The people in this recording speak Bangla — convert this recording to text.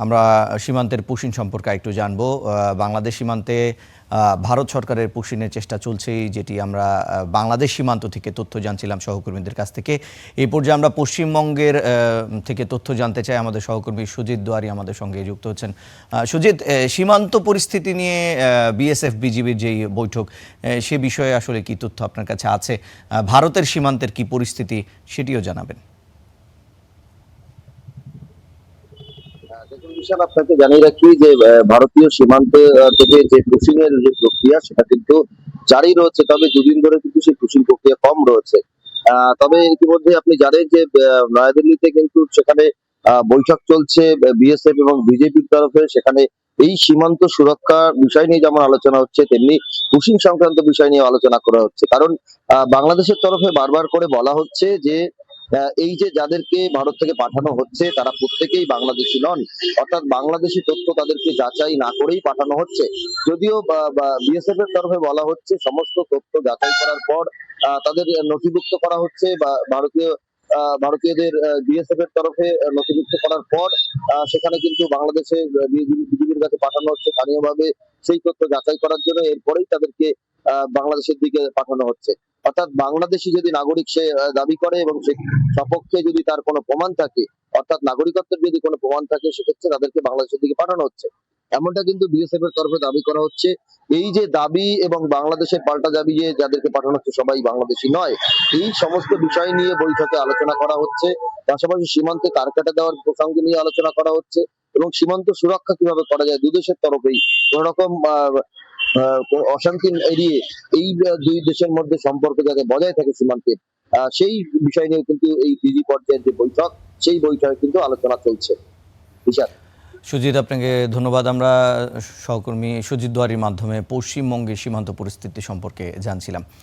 আমরা সীমান্তের পুশিন সম্পর্কে একটু জানবো। বাংলাদেশ সীমান্তে ভারত সরকারের পুশিনের চেষ্টা চলছেই, যেটি আমরা বাংলাদেশ সীমান্ত থেকে তথ্য জানছিলাম সহকর্মীদের কাছ থেকে। এই পর্যায়ে আমরা পশ্চিমবঙ্গের থেকে তথ্য জানতে চাই। আমাদের সহকর্মী সুজিত দুয়ারি আমাদের সঙ্গে যুক্ত হচ্ছেন। সুজিত, সীমান্ত পরিস্থিতি নিয়ে বিএসএফ বিজিবির যেই বৈঠক, সে বিষয়ে আসলে কি তথ্য আপনার কাছে আছে? ভারতের সীমান্তের কি পরিস্থিতি সেটিও জানাবেন। দেখুন বিশাল, আপনাকে জানিয়ে রাখি যে ভারতীয় সীমান্তে থেকে যে পুশিং এর যে প্রক্রিয়া সেটা কিন্তু জারি রয়েছে, তবে দুদিন ধরে কিন্তু সেই পুশিং প্রক্রিয়া কম রয়েছে। তবে ইতিমধ্যে আপনি জানেন যে নয়াদিল্লিতে কিন্তু সেখানে বৈঠক চলছে বিএসএফ এবং বিজেপির তরফে। সেখানে এই সীমান্ত সুরক্ষার বিষয় নিয়ে যেমন আলোচনা হচ্ছে, তেমনি পুশিং সংক্রান্ত বিষয় নিয়ে আলোচনা করা হচ্ছে। কারণ বাংলাদেশের তরফে বারবার করে বলা হচ্ছে যে এই যে যাদেরকে ভারত থেকে পাঠানো হচ্ছে তারা প্রত্যেকেই বাংলাদেশি নন, অর্থাৎ বাংলাদেশি তথ্য তাদেরকে যাচাই না করেই পাঠানো হচ্ছে। যদিও বিএসএফ এর তরফে বলা হচ্ছে সমস্ত তথ্য যাচাই করার পর তাদের নথিভুক্ত করা হচ্ছে, বা ভারতীয়দের বিএসএফ এর তরফে নথিভুক্ত করার পর সেখানে কিন্তু বাংলাদেশে বিজিবির কাছে পাঠানো হচ্ছে স্থানীয়ভাবে সেই তথ্য যাচাই করার জন্য। এরপরেই তাদেরকে বাংলাদেশের দিকে পাঠানো হচ্ছে। অর্থাৎ বাংলাদেশি যদি নাগরিক সে দাবি করে এবং সে সপক্ষে যদি তার কোনো প্রমাণ থাকে, অর্থাৎ নাগরিকত্বের যদি কোনো প্রমাণ থাকে, সেক্ষেত্রে তাদেরকে বাংলাদেশের দিকে পাঠানো হচ্ছে। এমনটা কিন্তু বিএসএফ এর তরফে দাবি করা হচ্ছে। এই যে দাবি এবং বাংলাদেশের পাল্টা দাবি যে যাদেরকে পাঠানো হচ্ছে সবাই বাংলাদেশি নয়, এই সমস্ত বিষয় নিয়ে বৈঠকে আলোচনা করা হচ্ছে। পাশাপাশি সীমান্তে তার কাটা দেওয়ার প্রসঙ্গ নিয়ে আলোচনা করা হচ্ছে এবং সীমান্ত সুরক্ষা কিভাবে করা যায় দুদেশের তরফেই কোন রকম অশান্তি এড়িয়ে এই দুই দেশের মধ্যে সম্পর্ক যাতে বজায় থাকে সীমান্তে, সেই বিষয় নিয়ে কিন্তু এই পিজি পর্যায়ের যে বৈঠক, সেই বৈঠকে কিন্তু আলোচনা চলছে। বিশাল। সুজিত, আপনাকে ধন্যবাদ। আমরা সহকর্মী সুজিত দুয়ারির মাধ্যমে পশ্চিমবঙ্গের সীমান্ত পরিস্থিতি সম্পর্কে জানছিলাম।